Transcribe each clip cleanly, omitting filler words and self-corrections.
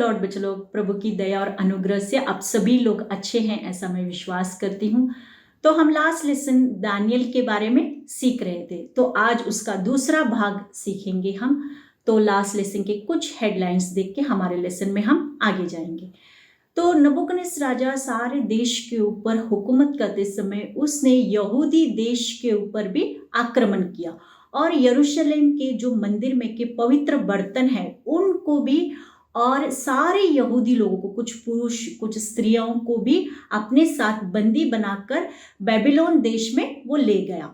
Lord बच्चे लोग, प्रभु की दया और अनुग्रह से आप सभी लोग अच्छे हैं ऐसा मैं विश्वास करती हूँ। तो हम लास्ट लेसन दानियल के बारे में सीख रहे थे, तो आज उसका दूसरा भाग सीखेंगे हम। तो लास्ट लेसन के कुछ हेडलाइंस देख के हमारे लेसन में हम आगे जाएंगे। तो नबूकदनेस्सर राजा सारे देश के ऊपर हुकूमत करते समय उसने यहूदी देश के ऊपर भी आक्रमण किया और यरूशलेम के जो मंदिर में के पवित्र बर्तन हैं उनको भी, और सारे यहूदी लोगों को, कुछ पुरुष कुछ स्त्रियों को भी अपने साथ बंदी बनाकर बेबीलोन देश में वो ले गया।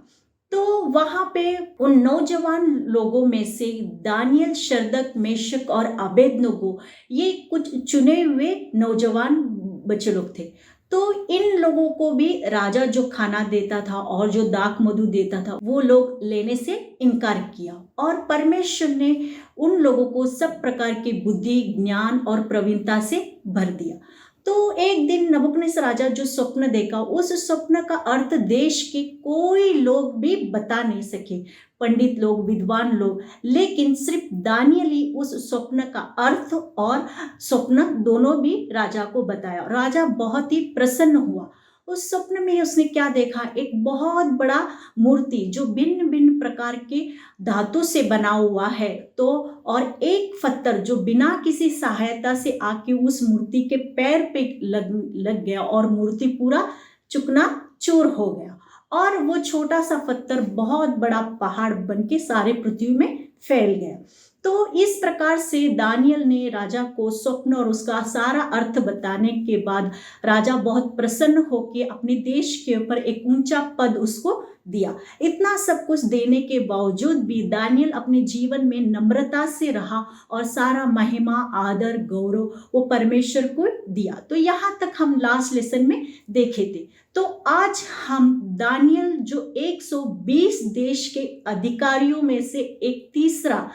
तो वहां पे उन नौजवान लोगों में से दानियल, शद्रक, मेशक और अबेदनगो, ये कुछ चुने हुए नौजवान बच्चे लोग थे। तो इन लोगों को भी राजा जो खाना देता था और जो दाख मधु देता था वो लोग लेने से इनकार किया, और परमेश्वर ने उन लोगों को सब प्रकार की बुद्धि, ज्ञान और प्रवीणता से भर दिया। तो एक दिन नबूकदनेस्सर राजा जो स्वप्न देखा, उस स्वप्न का अर्थ देश के कोई लोग भी बता नहीं सके, पंडित लोग, विद्वान लोग, लेकिन सिर्फ दानियल ही उस स्वप्न का अर्थ और स्वप्न दोनों भी राजा को बताया। राजा बहुत ही प्रसन्न हुआ। उस स्वप्न में उसने क्या देखा, एक बहुत बड़ा मूर्ति जो भिन्न भिन्न प्रकार के धातु से बना हुआ है, तो और एक पत्थर जो बिना किसी सहायता से आके उस मूर्ति के पैर पे लग गया और मूर्ति पूरा चूकना चूर हो गया, और वो छोटा सा पत्थर बहुत बड़ा पहाड़ बन के सारे पृथ्वी में फैल गया। तो इस प्रकार से दानियल ने राजा को स्वप्न और उसका सारा अर्थ बताने के बाद राजा बहुत प्रसन्न होकर अपने देश के ऊपर एक ऊंचा पद उसको दिया। इतना सब कुछ देने के बावजूद भी दानियल अपने जीवन में नम्रता से रहा और सारा महिमा, आदर, गौरव वो परमेश्वर को दिया। तो यहाँ तक हम लास्ट लेसन में देखे थे। तो आज हम दानियल जो 120 देश के अधिकारियों में से एक तीसरा,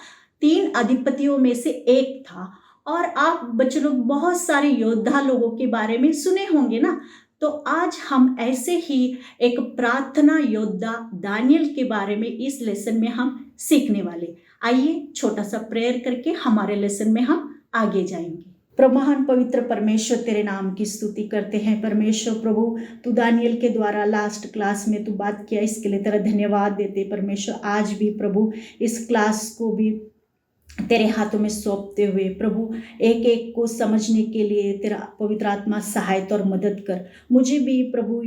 3 अधिपतियों में से एक था, और आप बच्चे लोग बहुत सारे योद्धा लोगों के बारे में सुने होंगे ना। तो आज हम ऐसे ही एक प्रार्थना योद्धा दानियल के बारे में इस लेसन में हम सीखने वाले। आइए छोटा सा प्रेयर करके हमारे लेसन में हम आगे जाएंगे। प्रमहान पवित्र परमेश्वर, तेरे नाम की स्तुति करते हैं। परमेश्वर प्रभु, तू दानियल के द्वारा लास्ट क्लास में तू बात किया, इसके लिए तेरा धन्यवाद देते। परमेश्वर आज भी प्रभु इस क्लास को भी तेरे हाथों में सौंपते हुए प्रभु एक एक को समझने के लिए तेरा पवित्र आत्मा सहायता और मदद कर। मुझे भी प्रभु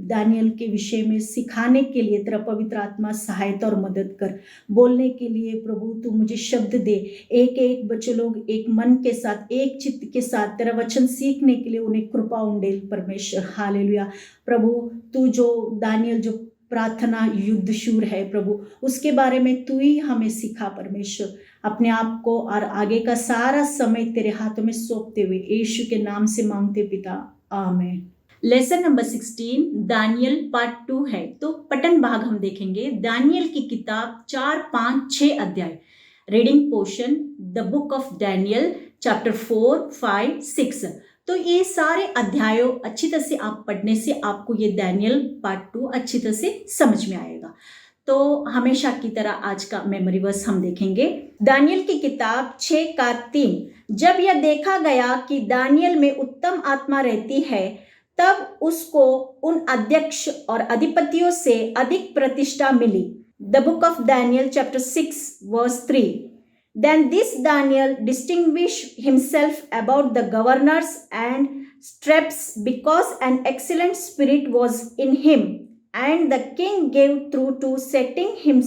दानियल के विषय में सिखाने के लिए तेरा पवित्र आत्मा सहायता और मदद कर। बोलने के लिए प्रभु तू मुझे शब्द दे। एक एक बच्चे लोग एक मन के साथ, एक चित्त के साथ तेरा वचन सीखने के लिए उन्हें कृपा उंडेल परमेश्वर। हालेलुया। प्रभु तू जो दानियल जो प्रार्थना युद्धशूर है प्रभु, उसके बारे में तू ही हमें सिखा परमेश्वर। अपने आप को और आगे का सारा समय तेरे हाथों में सौंपते हुए यीशु के नाम से मांगते पिता, आमीन। लेसन नंबर 16 दानियल पार्ट 2 है। तो पठन भाग हम देखेंगे। दानियल की किताब 4, 5, 6 अध्याय। Reading portion the book of Daniel chapter 4, 5, 6। तो ये सारे अध्यायों अच्छी तरह से आप पढ़ने से आपको ये दानियल पार्ट 2 अच्छी तरह से समझ में आएगा। तो हमेशा की तरह आज का मेमोरी वर्स हम देखेंगे। दानियल की किताब 6 का 3। जब यह देखा गया कि दानियल में उत्तम आत्मा रहती है, तब उसको उन अध्यक्ष और अधिपतियों से अधिक प्रतिष्ठा मिली। The book of Daniel chapter 6 verse 3। Then this Daniel distinguished himself about the governors and satraps because an excellent spirit was in him, and the king gave through to setting him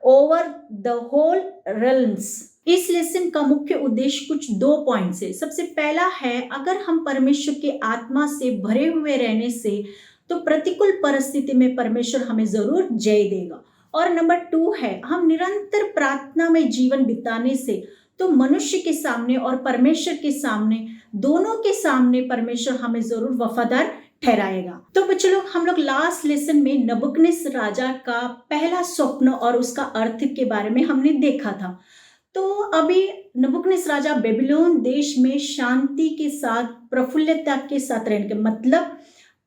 over the whole realms. इस lesson का मुख्य उद्देश्य कुछ 2 points है। सबसे पहला है, अगर हम परमेश्वर के आत्मा से भरे हुए रहने से तो प्रतिकूल परिस्थिति में परमेश्वर हमें जरूर जय देगा। और नंबर 2 है, हम निरंतर प्रार्थना में जीवन बिताने से तो मनुष्य के सामने और परमेश्वर के सामने, दोनों के सामने परमेश्वर हमें जरूर वफादार ठहराएगा। तो बच्चों लोग, हम लोग लास्ट लेसन में नबूकदनेस्सर राजा का पहला स्वप्न और उसका अर्थ के बारे में हमने देखा था। तो अभी नबूकदनेस्सर राजा बेबीलोन देश में शांति के साथ, प्रफुल्लता के साथ रहने का मतलब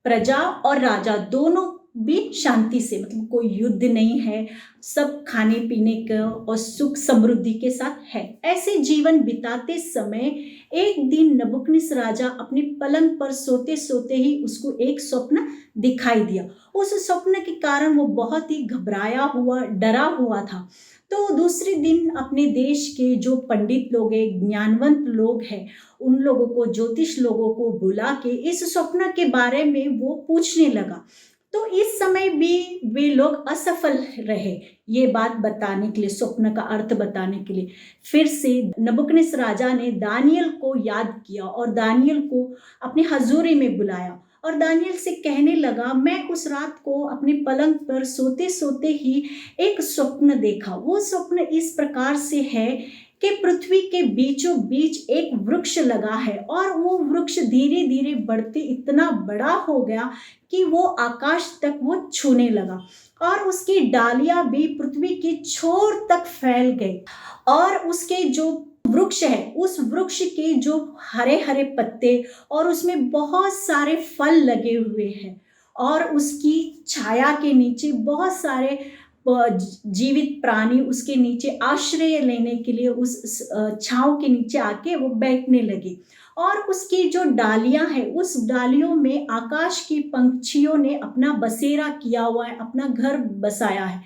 प्रजा और राजा दोनों भी शांति से, मतलब कोई युद्ध नहीं है, सब खाने पीने का और सुख समृद्धि के साथ है। ऐसे जीवन बिताते समय एक दिन नबुकदनेस्सर राजा अपने पलंग पर सोते सोते ही उसको एक स्वप्न दिखाई दिया। उस स्वप्न के कारण वो बहुत ही घबराया हुआ, डरा हुआ था। तो दूसरे दिन अपने देश के जो पंडित लोग हैं, ज्ञानवंत लोग हैं, उन लोगों को, ज्योतिष लोगों को बुला के इस स्वप्न के बारे में वो पूछने लगा। तो इस समय भी वे लोग असफल रहे ये बात बताने के लिए, स्वप्न का अर्थ बताने के लिए। फिर से नबुकदनेस्सर राजा ने दानियल को याद किया और दानियल को अपनी हजूरी में बुलाया और दानियल से कहने लगा, मैं उस रात को अपने पलंग पर सोते सोते ही एक स्वप्न देखा। वो स्वप्न इस प्रकार से है कि पृथ्वी के बीचों बीच एक वृक्ष लगा है और वो वृक्ष धीरे धीरे बढ़ते इतना बड़ा हो गया कि वो आकाश तक वो छूने लगा और उसकी डालियां भी पृथ्वी के छोर तक फैल गई और उसके जो वृक्ष है, उस वृक्ष के जो हरे हरे पत्ते और उसमें बहुत सारे फल लगे हुए हैं और उसकी छाया के नीचे बहुत सारे जीवित प्राणी उसके नीचे आश्रय लेने के लिए उस छांव के नीचे आके वो बैठने लगे और उसकी जो डालियां हैं, उस डालियों में आकाश की पंछियों ने अपना बसेरा किया हुआ है, अपना घर बसाया है।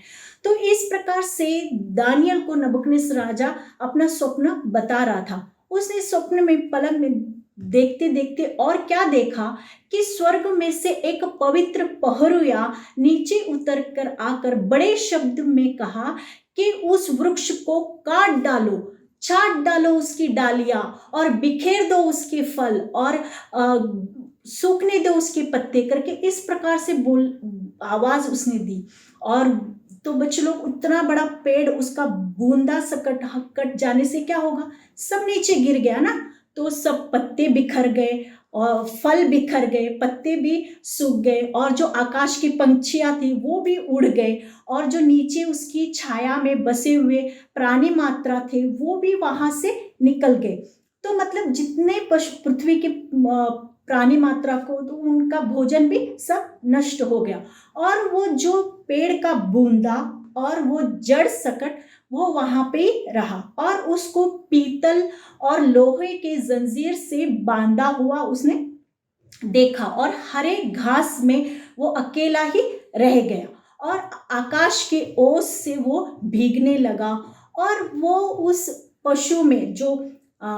तो इस प्रकार से दानियल को नबुकदनेस्सर राजा अपना स्वप्न बता रहा था। उसने स्वप्न में पलंग में देखते देखते और क्या देखा कि स्वर्ग में से एक पवित्र पहरुआ नीचे उतर कर आकर बड़े शब्द में कहा कि उस वृक्ष को काट डालो, छाट डालो उसकी डालियां और बिखेर दो उसके फल और सूखने दो उसके पत्ते करके इस प्रकार से बोल आवाज उसने दी। और तो बच्चे लोग, उतना बड़ा पेड़ उसका बूंदा सा कट जाने से क्या होगा, सब नीचे गिर गया ना। तो सब पत्ते बिखर गए और फल बिखर गए, पत्ते भी सूख गए और जो आकाश की पंछियां थी वो भी उड़ गए और जो नीचे उसकी छाया में बसे हुए प्राणी मात्रा थे वो भी वहां से निकल गए। तो मतलब जितने पृथ्वी के प्राणी मात्रा को, तो उनका भोजन भी सब नष्ट हो गया और वो जो पेड़ का बूंदा और वो जड़ सकट वो वहां पे रहा और उसको पीतल और लोहे के जंजीर से बांधा हुआ उसने देखा और हरे घास में वो अकेला ही रह गया और आकाश के ओस से वो भीगने लगा और वो उस पशु में जो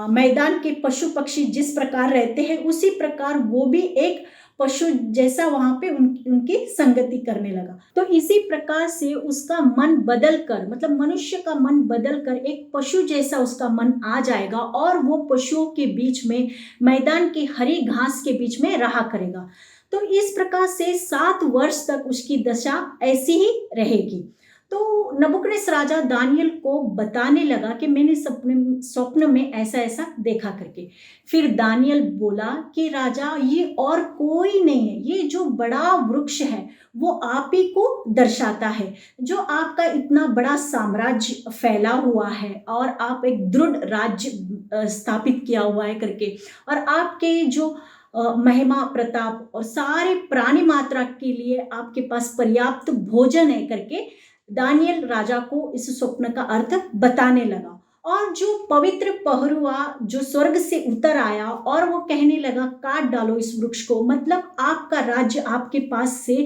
मैदान के पशु पक्षी जिस प्रकार रहते हैं उसी प्रकार वो भी एक पशु जैसा वहां पे उनकी संगति करने लगा। तो इसी प्रकार से उसका मन बदल कर, मतलब मनुष्य का मन बदल कर एक पशु जैसा उसका मन आ जाएगा और वो पशुओं के बीच में, मैदान की हरी घास के बीच में रहा करेगा। तो इस प्रकार से 7 वर्ष तक उसकी दशा ऐसी ही रहेगी। तो नबुकदनेस्सर राजा दानियल को बताने लगा कि मैंने स्वप्न में ऐसा ऐसा देखा करके। फिर दानियल बोला कि राजा, ये और कोई नहीं है, ये जो बड़ा वृक्ष है वो आप ही को दर्शाता है, जो आपका इतना बड़ा साम्राज्य फैला हुआ है और आप एक दृढ़ राज्य स्थापित किया हुआ है करके, और आपके जो महिमा प्रताप और सारे प्राणी मात्रा के लिए आपके पास पर्याप्त भोजन है करके दानियल राजा को इस स्वप्न का अर्थ बताने लगा। और जो पवित्र पहरुआ जो स्वर्ग से उतर आया और वो कहने लगा, काट डालो इस वृक्ष को, मतलब आपका राज्य आपके पास से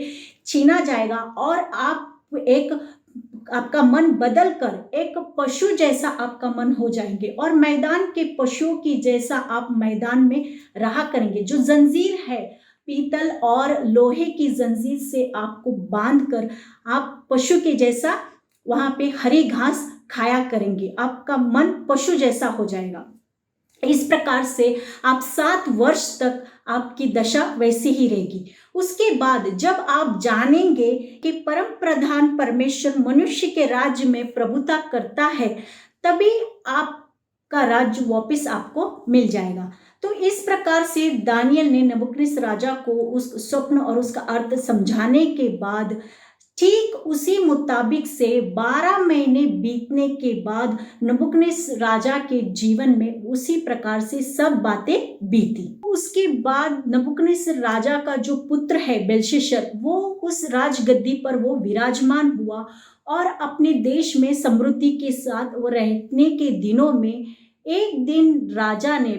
छीना जाएगा और आप आपका मन बदल कर एक पशु जैसा आपका मन हो जाएंगे और मैदान के पशुओं की जैसा आप मैदान में रहा करेंगे। जो जंजीर है पीतल और लोहे की जंजीर से आपको बांधकर आप पशु के जैसा वहां पे हरी घास खाया करेंगे, आपका मन पशु जैसा हो जाएगा। इस प्रकार से आप 7 वर्ष तक आपकी दशा वैसी ही रहेगी। उसके बाद जब आप जानेंगे कि परम प्रधान परमेश्वर मनुष्य के राज्य में प्रभुता करता है, तभी आपका राज्य वापस आपको मिल जाएगा। तो इस प्रकार से दानियल ने नबुकदनेस्सर राजा को उस स्वप्न और उसका अर्थ समझाने के बाद ठीक उसी मुताबिक से 12 महीने बीतने के बाद नबुकदनेस्सर राजा के जीवन में उसी प्रकार से सब बातें बीती। उसके बाद नबूकदनेस्सर राजा का जो पुत्र है बेलशस्सर, वो उस राजगद्दी पर वो विराजमान हुआ और अपने देश में समृद्धि के साथ वो रहने के दिनों में एक दिन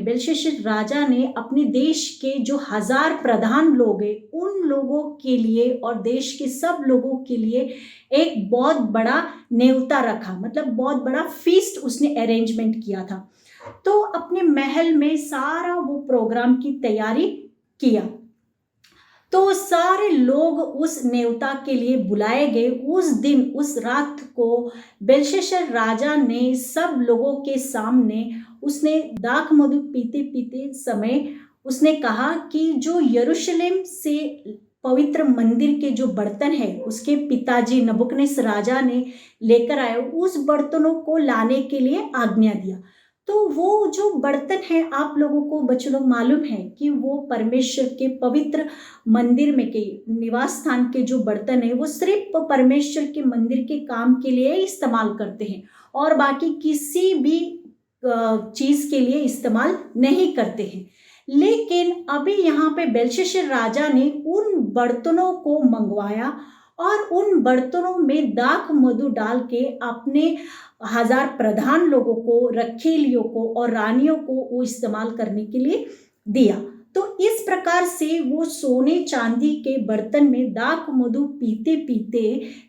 बेलशस्सर राजा ने अपने देश के जो 1000 प्रधान लोग हैं उन लोगों के लिए और देश के सब लोगों के लिए एक बहुत बड़ा न्योता रखा, मतलब बहुत बड़ा फीस्ट उसने अरेंजमेंट किया था। तो अपने महल में सारा वो प्रोग्राम की तैयारी किया। तो सारे लोग उस न्योता के लिए बुलाए गए। उस दिन उस रात को बेलशस्सर राजा ने सब लोगों के सामने उसने दाख मधु पीते पीते समय उसने कहा कि जो यरूशलेम से पवित्र मंदिर के जो बर्तन है उसके पिताजी नबूकदनेस्सर राजा ने लेकर आए, उस बर्तनों को लाने के लिए आज्ञा दिया। तो वो जो बर्तन है आप लोगों को बच्चों लोग मालूम है कि वो परमेश्वर के पवित्र मंदिर में के निवास स्थान के जो बर्तन है वो सिर्फ परमेश्वर के मंदिर के काम के लिए इस्तेमाल करते हैं और बाकी किसी भी चीज के लिए इस्तेमाल नहीं करते हैं। लेकिन अभी यहाँ पे बेलशस्सर राजा ने उन बर्तनों को मंगवाया और उन बर्तनों में दाख मधु डाल के अपने 1000 प्रधान लोगों को, रखेलियों को और रानियों को वो इस्तेमाल करने के लिए दिया। तो इस प्रकार से वो सोने चांदी के बर्तन में दाख मधु पीते पीते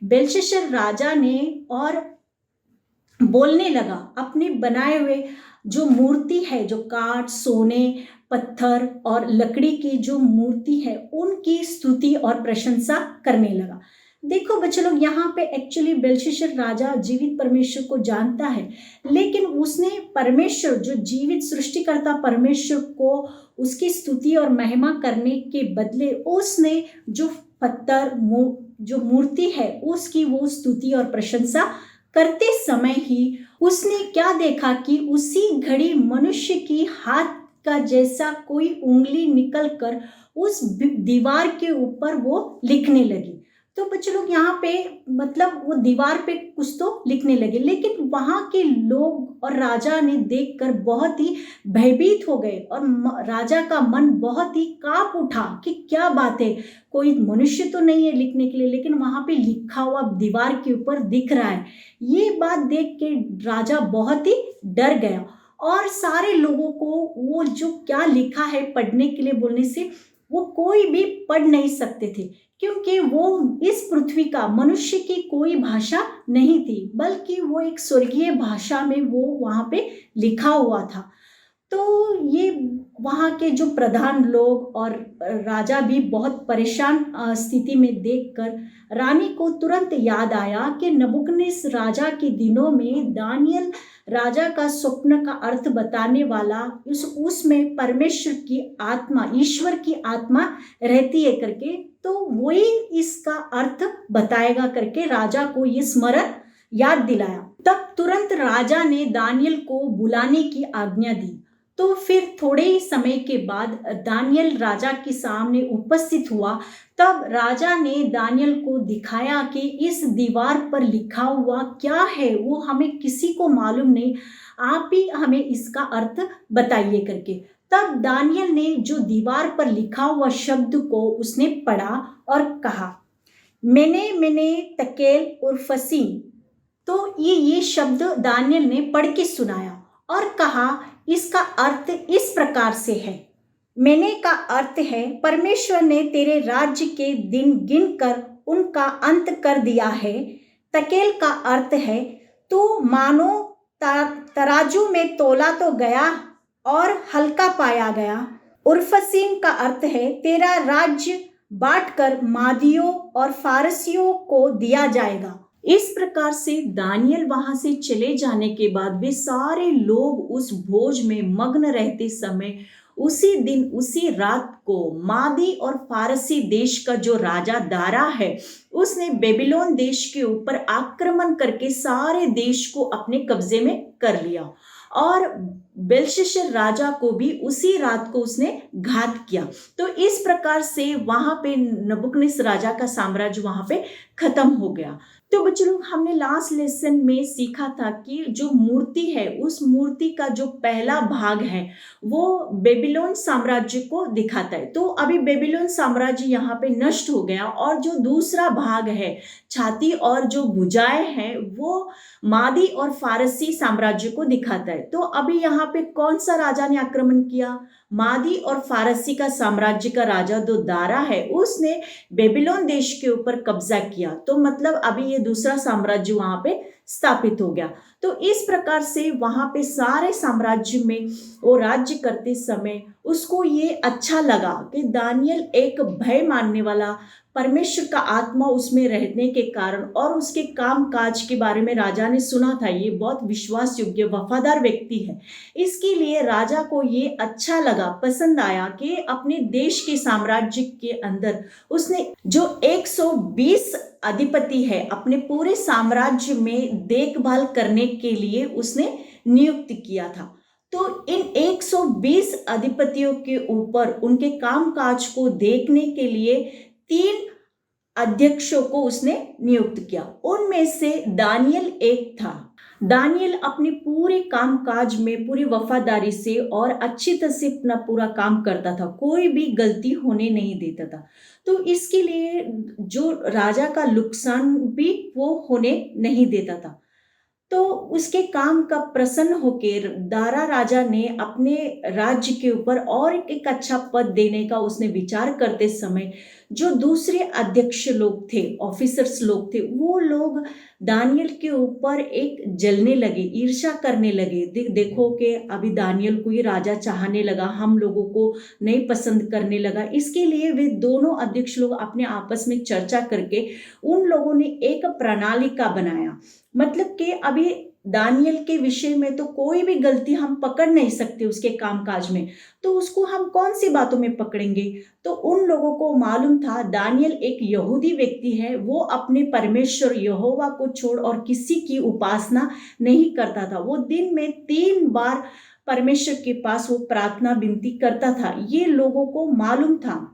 बेलशस्सर राजा ने और बोलने लगा, अपने बनाए हुए जो मूर्ति है, जो काठ, सोने, पत्थर और लकड़ी की जो मूर्ति है उनकी स्तुति और प्रशंसा करने लगा। देखो बच्चे लोग, यहाँ पे एक्चुअली बेलशस्सर राजा जीवित परमेश्वर को जानता है, लेकिन उसने परमेश्वर जो जीवित सृष्टिकर्ता परमेश्वर को उसकी स्तुति और महिमा करने के बदले उसने जो पत्थर जो मूर्ति है उसकी वो स्तुति और प्रशंसा करते समय ही उसने क्या देखा कि उसी घड़ी मनुष्य की हाथ का जैसा कोई उंगली निकलकर उस दीवार के ऊपर वो लिखने लगी। तो बच्चे लोग यहाँ पे मतलब वो दीवार पे कुछ तो लिखने लगे, लेकिन वहां के लोग और राजा ने देखकर बहुत ही भयभीत हो गए और राजा का मन बहुत ही कांप उठा कि क्या बात है, कोई मनुष्य तो नहीं है लिखने के लिए, लेकिन वहां पे लिखा हुआ दीवार के ऊपर दिख रहा है। ये बात देख के राजा बहुत ही डर गया और सारे लोगों को वो जो क्या लिखा है पढ़ने के लिए बोलने से वो कोई भी पढ़ नहीं सकते थे, क्योंकि वो इस पृथ्वी का मनुष्य की कोई भाषा नहीं थी, बल्कि वो एक स्वर्गीय भाषा में वो वहाँ पे लिखा हुआ था। तो ये वहाँ के जो प्रधान लोग और राजा भी बहुत परेशान स्थिति में देखकर रानी को तुरंत याद आया कि नबूकदनेस्सर राजा के दिनों में दानियल राजा का स्वप्न का अर्थ बताने वाला उसमें परमेश्वर की आत्मा, ईश्वर की आत्मा रहती है करके, तो वही इसका अर्थ बताएगा करके राजा को ये स्मरण याद दिलाया। तब तुरंत राजा ने दानियल को बुलाने की आज्ञा दी। तो फिर थोड़े ही समय के बाद दानियल राजा के सामने उपस्थित हुआ। तब राजा ने दानियल को दिखाया कि इस दीवार पर लिखा हुआ क्या है वो हमें किसी को मालूम नहीं, आप ही हमें इसका अर्थ बताइए करके। तब दानियल ने जो दीवार पर लिखा हुआ शब्द को उसने पढ़ा और कहा, मैंने तकेल उर्फसीन। तो ये शब्द दानियल ने पढ़ के सुनाया और कहा, इसका अर्थ इस प्रकार से है। मैंने का अर्थ है परमेश्वर ने तेरे राज्य के दिन गिनकर उनका अंत कर दिया है। तकेल का अर्थ है तू मानो तराजू में तोला तो गया और हल्का पाया गया। उर्फसीन का अर्थ है तेरा राज्य बांटकर मादियों और फारसियों को दिया जाएगा। इस प्रकार से दानियल वहां से चले जाने के बाद वे सारे लोग उस भोज में मग्न रहते समय उसी दिन उसी रात को मादी और फारसी देश का जो राजा दारा है उसने बेबीलोन देश के ऊपर आक्रमण करके सारे देश को अपने कब्जे में कर लिया और बेलशस्सर राजा को भी उसी रात को उसने घात किया। तो इस प्रकार से वहां पे नबूकदनेस्सर राजा का साम्राज्य वहां पे खत्म हो गया। तो बच्चों लोग, हमने लास्ट लेसन में सीखा था कि जो मूर्ति है, उस मूर्ति का जो पहला भाग है वो बेबीलोन साम्राज्य को दिखाता है। तो अभी बेबीलोन साम्राज्य यहाँ पे नष्ट हो गया, और जो दूसरा भाग है, छाती और जो भुजाएं हैं, वो मादी और फारसी साम्राज्य को दिखाता है। तो अभी यहाँ पे कौन सा राजा ने आक्रमण किया? मादी और फारसी का साम्राज्य का राजा जो दारा है, उसने बेबीलोन देश के ऊपर कब्जा किया। तो मतलब अभी ये दूसरा साम्राज्य वहां पे स्थापित हो गया। तो इस प्रकार से वहां पे सारे साम्राज्य में वो राज्य करते समय उसको ये अच्छा लगा कि दानियल एक भय मानने वाला, परमेश्वर का आत्मा उसमें रहने के कारण और उसके काम काज के बारे में राजा ने सुना था, ये बहुत विश्वास योग्य वफादार व्यक्ति है। इसके लिए राजा को ये अच्छा लगा, पसंद आया कि अपने देश के साम्राज्य के अंदर उसने जो 120 अधिपति है अपने पूरे साम्राज्य में देखभाल करने के लिए उसने नियुक्त किया था। तो इन 120 अधिपतियों के ऊपर उनके कामकाज को देखने के लिए 3 अध्यक्षों को उसने नियुक्त किया। उनमें से दानियल एक था। दानियल अपने पूरे कामकाज में पूरी वफादारी से और अच्छी तरह से अपना पूरा काम करता था, कोई भी गलती होने नहीं देता था। तो इसके लिए जो राजा का नुकसान भी वो होने नहीं देता था। तो उसके काम का प्रसन्न होकर दारा राजा ने अपने राज्य के ऊपर और एक अच्छा पद देने का उसने विचार करते समय जो दूसरे अध्यक्ष लोग थे, ऑफिसर्स लोग थे, वो लोग दानियल के ऊपर एक जलने लगे, ईर्ष्या करने लगे। देखो कि अभी दानियल को ही राजा चाहने लगा, हम लोगों को नहीं पसंद करने लगा। इसके लिए वे दोनों अध्यक्ष लोग अपने आपस में चर्चा करके उन लोगों ने एक प्रणाली का बनाया। मतलब कि अभी दानियल के विषय में तो कोई भी गलती हम पकड़ नहीं सकते उसके कामकाज में, तो उसको हम कौन सी बातों में पकड़ेंगे? तो उन लोगों को मालूम था दानियल एक यहूदी व्यक्ति है, वो अपने परमेश्वर यहोवा को छोड़ और किसी की उपासना नहीं करता था। वो दिन में 3 बार परमेश्वर के पास वो प्रार्थना विनती करता था, ये लोगों को मालूम था।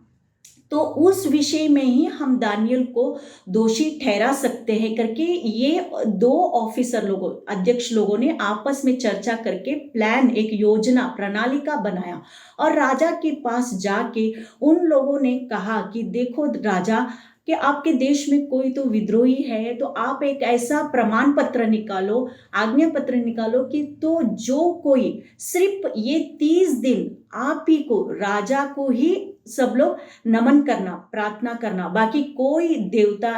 तो उस विषय में ही हम दानियल को दोषी ठहरा सकते हैं करके ये 2 ऑफिसर लोगों, अध्यक्ष लोगों ने आपस में चर्चा करके प्लान, एक योजना प्रणाली का बनाया और राजा के पास जाके उन लोगों ने कहा कि देखो राजा, कि आपके देश में कोई तो विद्रोही है, तो आप एक ऐसा प्रमाण पत्र निकालो, आज्ञा पत्र निकालो कि तो जो कोई सिर्फ ये 30 दिन आप ही को, राजा को ही सब लोग नमन करना, प्रार्थना करना, बाकी कोई देवता,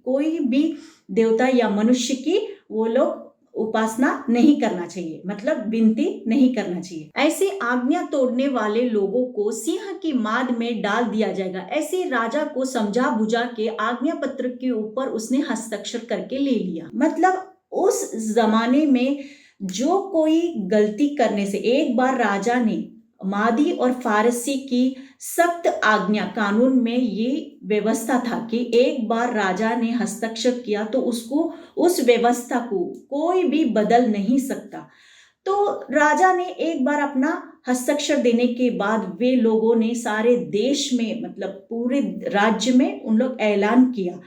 कोई भी देवता या मनुष्य की वो लोग उपासना नहीं करना चाहिए, मतलब विनती नहीं करना चाहिए। ऐसे आज्ञा तोड़ने वाले लोगों को सिंह की माद में डाल दिया जाएगा। ऐसे राजा को समझा बुझा के आज्ञा पत्र के ऊपर उसने हस्ताक्षर करके ले लिया। मतलब उस जमाने में जो कोई गलती करने से, एक बार राजा ने मादी और फारसी की सख्त आज्ञा, कानून में ये व्यवस्था था कि एक बार राजा ने हस्ताक्षर किया तो उसको, उस व्यवस्था को कोई भी बदल नहीं सकता। तो राजा ने एक बार अपना हस्ताक्षर देने के बाद वे लोगों ने सारे देश में, मतलब पूरे राज्य में उन लोग ऐलान किया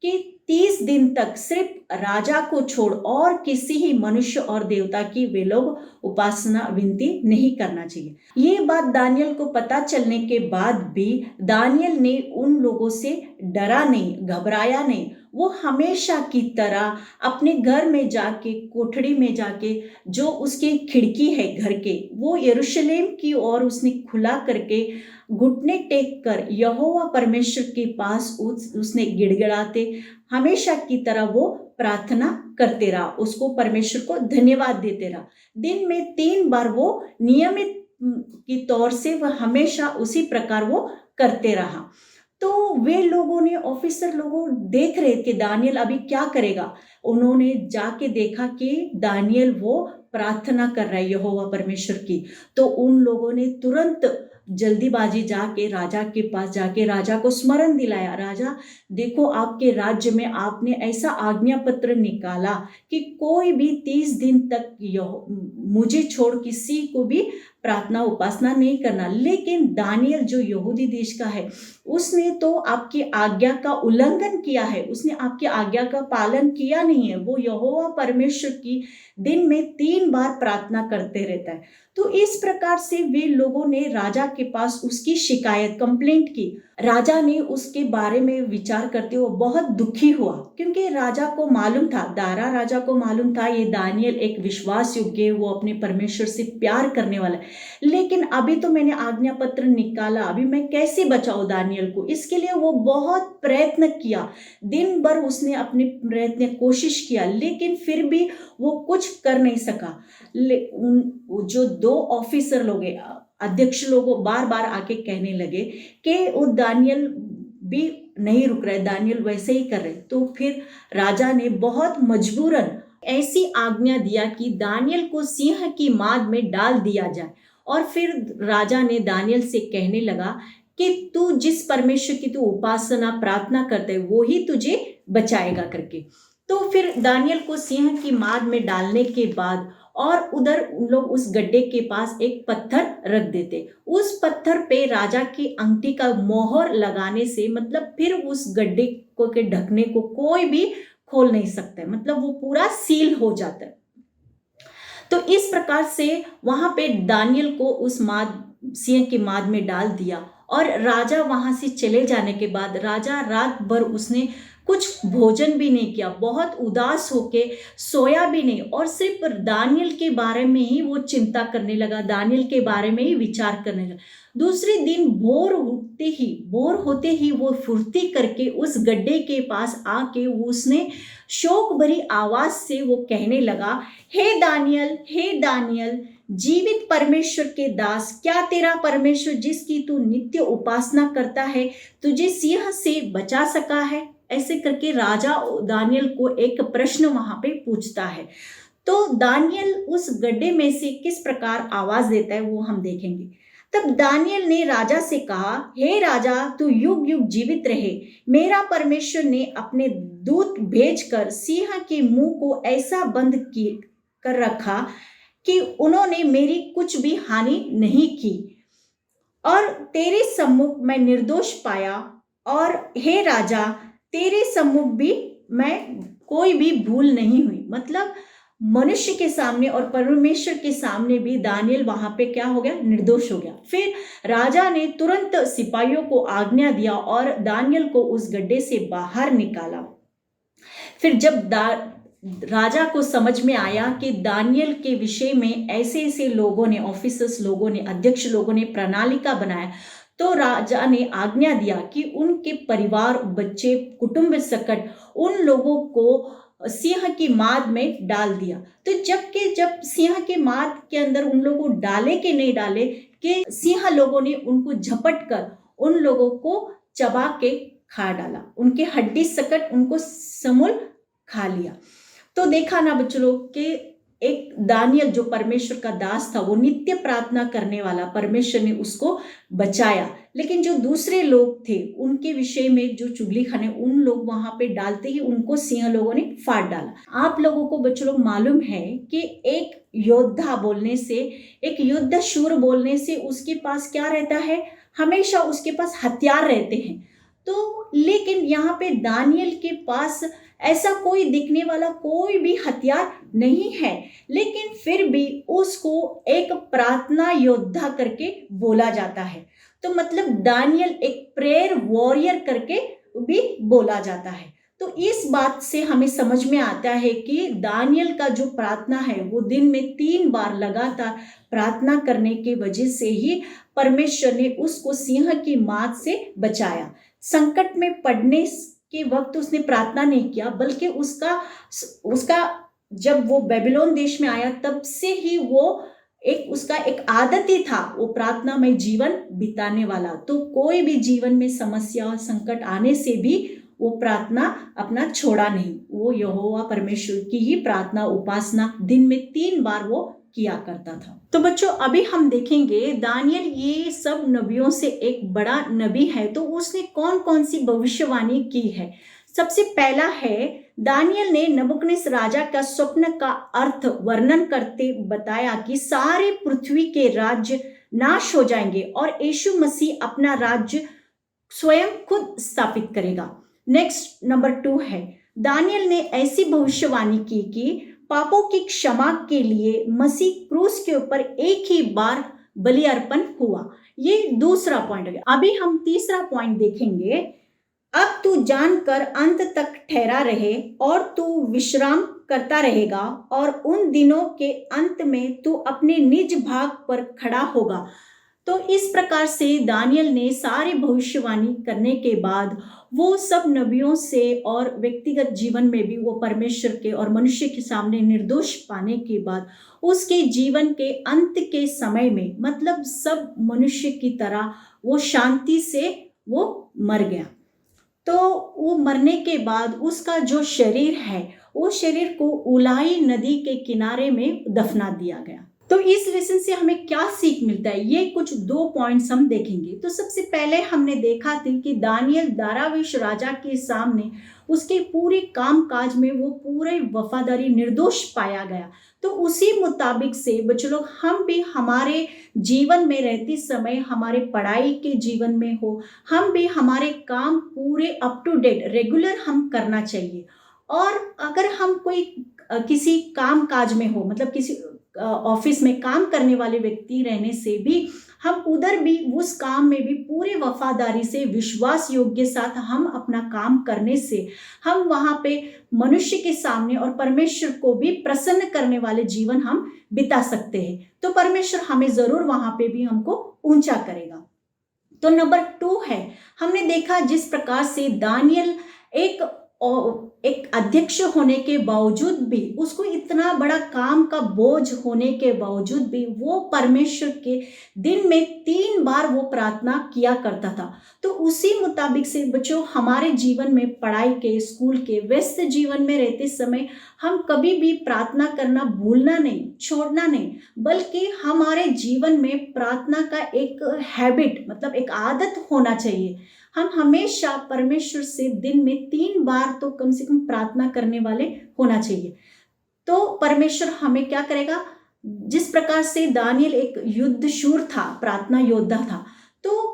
कि 30 दिन तक सिर्फ राजा को छोड़ और किसी ही मनुष्य और देवता की वे लोग उपासना विनती नहीं करना चाहिए। ये बात दानियल को पता चलने के बाद भी दानियल ने उन लोगों से डरा नहीं, घबराया नहीं। वो हमेशा की तरह अपने घर में जाके, कोठड़ी में जाके, जो उसकी खिड़की है घर के, वो यरूशलेम की ओर उसने खुला करके घुटने टेक कर यहोवा परमेश्वर के पास उसने गिड़गिड़ाते हमेशा की तरह वो प्रार्थना करते रहा, उसको परमेश्वर को धन्यवाद देते रहा। दिन में 3 बार वो नियमित की तौर से वह हमेशा उसी प्रकार वो करते रहा। तो वे लोगों ने, ऑफिसर लोगों देख रहे कि दानियल अभी क्या करेगा। उन्होंने जाके देखा कि दानियल वो प्रार्थना कर रहा है यहोवा परमेश्वर की। तो उन लोगों ने तुरंत जल्दीबाजी जाके राजा के पास जाके राजा को स्मरण दिलाया, राजा देखो आपके राज्य में आपने ऐसा आज्ञा पत्र निकाला कि कोई भी 30 दिन तक मुझे छोड़ किसी को भी प्रार्थना उपासना नहीं करना। लेकिन दानियल जो यहूदी देश का है, उसने तो आपकी आज्ञा का उल्लंघन किया है, उसने आपकी आज्ञा का पालन किया नहीं है। वो यहोवा परमेश्वर की दिन में 3 बार प्रार्थना करते रहता है। तो इस प्रकार से वे लोगों ने राजा के पास उसकी शिकायत कंप्लेंट की। राजा ने उसके बारे में विचार करते हुए बहुत दुखी हुआ, क्योंकि राजा को मालूम था, दारा राजा को मालूम था ये दानियल एक विश्वास योग्य है, वो अपने परमेश्वर से प्यार करने वाला है। लेकिन अभी तो मैंने आज्ञा पत्र निकाला, अभी मैं कैसे बचाऊं दानियल को? इसके लिए वो बहुत प्रयत्न किया, दिन भर उसने अपने प्रयत्न कोशिश किया, लेकिन फिर भी वो कुछ कर नहीं सका। जो 2 ऑफिसर लोग, अध्यक्ष लोगों बार बार आके कहने लगे कि वो दानियल भी नहीं रुक रहे, दानियल वैसे ही कर रहे। तो फिर राजा ने बहुत मजबूरन ऐसी आज्ञा दिया कि दानियल को सिंह की माद में डाल दिया जाए। और फिर राजा ने दानियल से कहने लगा कि तू जिस परमेश्वर की तू उपासना प्रार्थना करते है वो ही तुझे बचाएगा करके। तो फिर दानियल को सिंह की माद में डालने के बाद और उधर उन लोग उस गड्ढे के पास एक पत्थर रख देते। उस पत्थर पे राजा की अंगूठी का मोहर लगाने से मतलब फिर उस गड्ढे को के ढकने को कोई भी खोल नहीं सकता है, मतलब वो पूरा सील हो जाता है। तो इस प्रकार से वहां पे दानियल को उस सिंह की माद में डाल दिया। और राजा वहां से चले जाने के बाद राजा रात भर उसने कुछ भोजन भी नहीं किया, बहुत उदास होके सोया भी नहीं, और सिर्फ दानियल के बारे में ही वो चिंता करने लगा, दानियल के बारे में ही विचार करने लगा। दूसरे दिन भोर होते ही वो फुर्ती करके उस गड्ढे के पास आके उसने शोक भरी आवाज से वो कहने लगा, हे दानियल, जीवित परमेश्वर के दास, क्या तेरा परमेश्वर जिसकी तू नित्य उपासना करता है तुझे सिंह से बचा सका है? ऐसे करके राजा दानियल को एक प्रश्न वहां पे पूछता है। तो दानियल उस गड्ढे में से किस प्रकार आवाज देता है वो हम देखेंगे। तब दानियल ने राजा से कहा, हे राजा, तू युग युग जीवित रहे। मेरा परमेश्वर ने अपने दूत भेजकर सिंह के मुंह को ऐसा बंद कर रखा कि उन्होंने मेरी कुछ भी हानि नहीं की, और तेरे सम्मुख मैं निर्दोष पाया। और हे राजा, तेरे सम्मुख भी मैं कोई भी भूल नहीं हुई। मतलब मनुष्य के सामने और परमेश्वर के सामने भी दानियल वहां पे क्या हो गया? निर्दोष हो गया। फिर राजा ने तुरंत सिपाहियों को आज्ञा दिया और दानियल को उस गड्ढे से बाहर निकाला। फिर जब राजा को समझ में आया कि दानियल के विषय में ऐसे ऐसे लोगों ने, ऑफिसर्स लोगों ने, अध्यक्ष लोगों ने प्रणाली का बनाया, तो राजा ने आज्ञा दिया कि उनके परिवार, बच्चे, कुटुंब सकट उन लोगों को सिंह की माद में डाल दिया। तो जब सिंह के माद के अंदर उन लोगों को डाले कि नहीं डाले, कि सिंह लोगों ने उनको झपट कर उन लोगों को चबा के खा डाला, उनके हड्डी सकट उनको समूल खा लिया। तो देखा ना बच्चों लोग कि एक दानियल जो परमेश्वर का दास था, वो नित्य प्रार्थना करने वाला, परमेश्वर ने उसको बचाया। लेकिन जो दूसरे लोग थे उनके विषय में जो चुगली खाने, उन लोग वहां पे डालते ही उनको सिंह लोगों ने फाड़ डाला। आप लोगों को बच्चों लोग मालूम है कि एक योद्धा बोलने से, एक युद्ध शूर बोलने से उसके पास क्या रहता है? हमेशा उसके पास हथियार रहते हैं। तो लेकिन यहाँ पे दानियल के पास ऐसा कोई दिखने वाला कोई भी हथियार नहीं है, लेकिन फिर भी उसको एक प्रार्थना योद्धा करके बोला जाता है। तो मतलब दानियल एक प्रेयर वॉरियर करके भी बोला जाता है। तो इस बात से हमें समझ में आता है कि दानियल का जो प्रार्थना है वो दिन में 3 बार लगातार प्रार्थना करने की वजह से ही परमेश्वर ने उसको सिंह की माद से बचाया। संकट में पड़ने के वक्त उसने प्रार्थना नहीं किया, बल्कि उसका जब वो बेबीलोन देश में आया तब से ही वो उसका एक आदत ही था वो प्रार्थना में जीवन बिताने वाला। तो कोई भी जीवन में समस्या और संकट आने से भी वो प्रार्थना अपना छोड़ा नहीं, वो यहोवा परमेश्वर की ही प्रार्थना उपासना दिन में 3 बार वो किया करता था। तो बच्चों अभी हम देखेंगे दानियल ये सब नबियों से एक बड़ा नबी है, तो उसने कौन कौन सी भविष्यवाणी की है। सबसे पहला है, दानियल ने नबूकदनेस्सर राजा का स्वप्न का अर्थ वर्णन करते बताया कि सारे पृथ्वी के राज्य नाश हो जाएंगे और यीशु मसीह अपना राज्य स्वयं खुद स्थापित करेगा। नेक्स्ट नंबर 2 है, दानियल ने ऐसी भविष्यवाणी की कि पापों की क्षमा के लिए मसीह क्रूस के ऊपर एक ही बार बलि अर्पण हुआ। ये दूसरा पॉइंट हो गया। अभी हम तीसरा पॉइंट देखेंगे। अब तू जानकर अंत तक ठहरा रहे और तू विश्राम करता रहेगा और उन दिनों के अंत में तू अपने निज भाग पर खड़ा होगा। तो इस प्रकार से दानियल ने सारी भविष्यवाणी करने के बाद वो सब नबियों से और व्यक्तिगत जीवन में भी वो परमेश्वर के और मनुष्य के सामने निर्दोष पाने के बाद उसके जीवन के अंत के समय में, मतलब सब मनुष्य की तरह वो शांति से वो मर गया। तो वो मरने के बाद उसका जो शरीर है, वो शरीर को उलाई नदी के किनारे में दफना दिया गया। तो इस लेसन से हमें क्या सीख मिलता है, ये कुछ 2 पॉइंट्स हम देखेंगे। तो सबसे पहले हमने देखा थी कि दानियल दारावेश राजा के सामने उसके पूरे कामकाज में वो पूरे वफादारी निर्दोष पाया गया। तो उसी मुताबिक से बच्चों लोग, हम भी हमारे जीवन में रहते समय, हमारे पढ़ाई के जीवन में हो, हम भी हमारे काम पूरे अप टू डेट रेगुलर हम करना चाहिए। और अगर हम कोई किसी काम काज में हो, मतलब किसी ऑफिस में काम करने वाले व्यक्ति रहने से भी हम उधर भी उस काम में भी पूरे वफादारी से विश्वास योग्य साथ हम अपना काम करने से हम वहाँ पे मनुष्य के सामने और परमेश्वर को भी प्रसन्न करने वाले जीवन हम बिता सकते हैं। तो परमेश्वर हमें जरूर वहाँ पे भी हमको ऊंचा करेगा। तो नंबर 2 है, हमने देखा जिस प्रकार से दानियल एक अध्यक्ष होने के बावजूद भी, उसको इतना बड़ा काम का बोझ होने के बावजूद भी वो परमेश्वर के दिन में 3 बार वो प्रार्थना किया करता था। तो उसी मुताबिक से बच्चों, हमारे जीवन में पढ़ाई के, स्कूल के व्यस्त जीवन में रहते समय हम कभी भी प्रार्थना करना भूलना नहीं, छोड़ना नहीं, बल्कि हमारे जीवन में प्रार्थना का एक हैबिट, मतलब एक आदत होना चाहिए। हम हमेशा परमेश्वर से दिन में 3 बार तो कम से कम प्रार्थना करने वाले होना चाहिए। तो परमेश्वर हमें क्या करेगा, जिस प्रकार से दानियल एक युद्ध शूर था, प्रार्थना योद्धा था, तो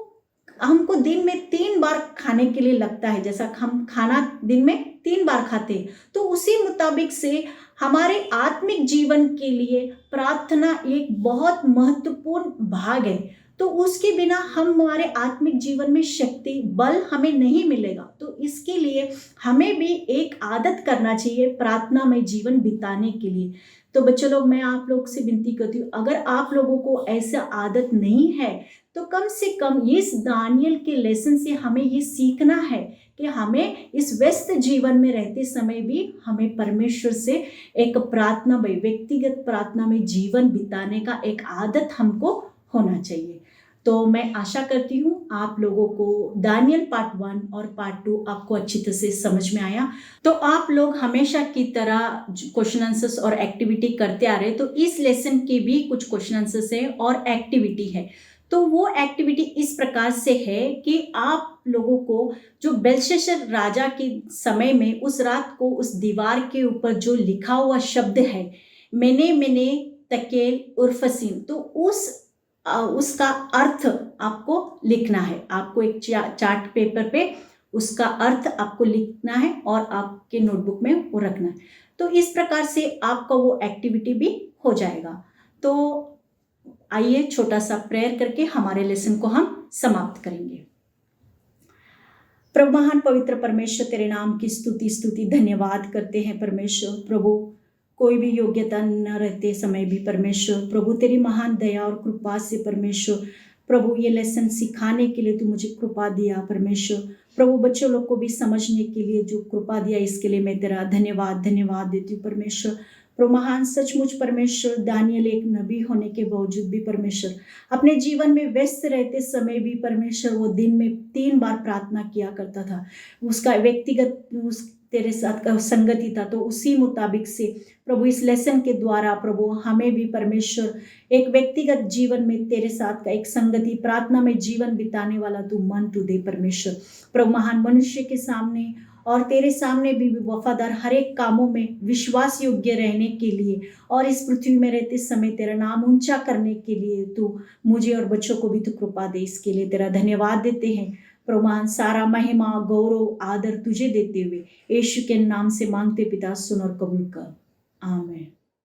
हमको दिन में 3 बार खाने के लिए लगता है, जैसा हम खाना दिन में 3 बार खाते हैं। तो उसी मुताबिक से हमारे आत्मिक जीवन के लिए प्रार्थना एक बहुत महत्वपूर्ण भाग है। तो उसके बिना हमारे आत्मिक जीवन में शक्ति, बल हमें नहीं मिलेगा। तो इसके लिए हमें भी एक आदत करना चाहिए प्रार्थना में जीवन बिताने के लिए। तो बच्चों लोग, मैं आप लोग से विनती करती हूँ, अगर आप लोगों को ऐसा आदत नहीं है तो कम से कम इस दानियल के लेसन से हमें ये सीखना है कि हमें इस व्यस्त जीवन में रहते समय भी हमें परमेश्वर से एक प्रार्थना में, व्यक्तिगत प्रार्थना में जीवन बिताने का एक आदत हमको होना चाहिए। तो मैं आशा करती हूँ आप लोगों को दानियल पार्ट 1 और पार्ट 2 आपको अच्छी तरह से समझ में आया। तो आप लोग हमेशा की तरह क्वेश्चन आंसर्स और एक्टिविटी करते आ रहे, तो इस लेसन के भी कुछ क्वेश्चन आंसर्स है और एक्टिविटी है। तो वो एक्टिविटी इस प्रकार से है कि आप लोगों को जो बेलशस्सर राजा के समय में उस रात को उस दीवार के ऊपर जो लिखा हुआ शब्द है, मेने तकेल उर्फसीन, तो उसका अर्थ आपको लिखना है। आपको एक चार्ट पेपर पे उसका अर्थ आपको लिखना है और आपके नोटबुक में वो रखना है। तो इस प्रकार से आपका वो एक्टिविटी भी हो जाएगा। तो आइए छोटा सा प्रेयर करके हमारे लेसन को हम समाप्त करेंगे। प्रभु महान पवित्र परमेश्वर, तेरे नाम की स्तुति धन्यवाद करते हैं परमेश्वर। प्रभु, कोई भी योग्यता न रहते समय भी परमेश्वर प्रभु तेरी महान दया और कृपा से परमेश्वर प्रभु ये लेसन सिखाने के लिए तू मुझे कृपा दिया परमेश्वर। प्रभु, बच्चों लोग को भी समझने के लिए जो कृपा दिया, इसके लिए मैं तेरा धन्यवाद देती हूँ परमेश्वर। प्रभु महान, सचमुच परमेश्वर, दानियल एक नबी होने के बावजूद भी परमेश्वर अपने जीवन में व्यस्त रहते समय भी परमेश्वर वो दिन में 3 बार प्रार्थना किया करता था। उसका व्यक्तिगत तेरे साथ का संगति था। तो उसी मुताबिक से प्रभु इस लेसन के द्वारा प्रभु हमें भी परमेश्वर एक व्यक्तिगत जीवन में तेरे साथ का एक संगति, प्रार्थना में जीवन बिताने वाला तू मन तू दे परमेश्वर। प्रभु महान, मनुष्य के सामने और तेरे सामने भी वफादार हर एक कामों में विश्वास योग्य रहने के लिए और इस पृथ्वी में रहते समय तेरा नाम ऊंचा करने के लिए तू मुझे और बच्चों को भी तू कृपा दे। इसके लिए तेरा धन्यवाद देते हैं। प्रमाण सारा महिमा गौरव आदर तुझे देते हुए यीशु के नाम से मांगते पिता, सुन और कबूल कर। आमीन।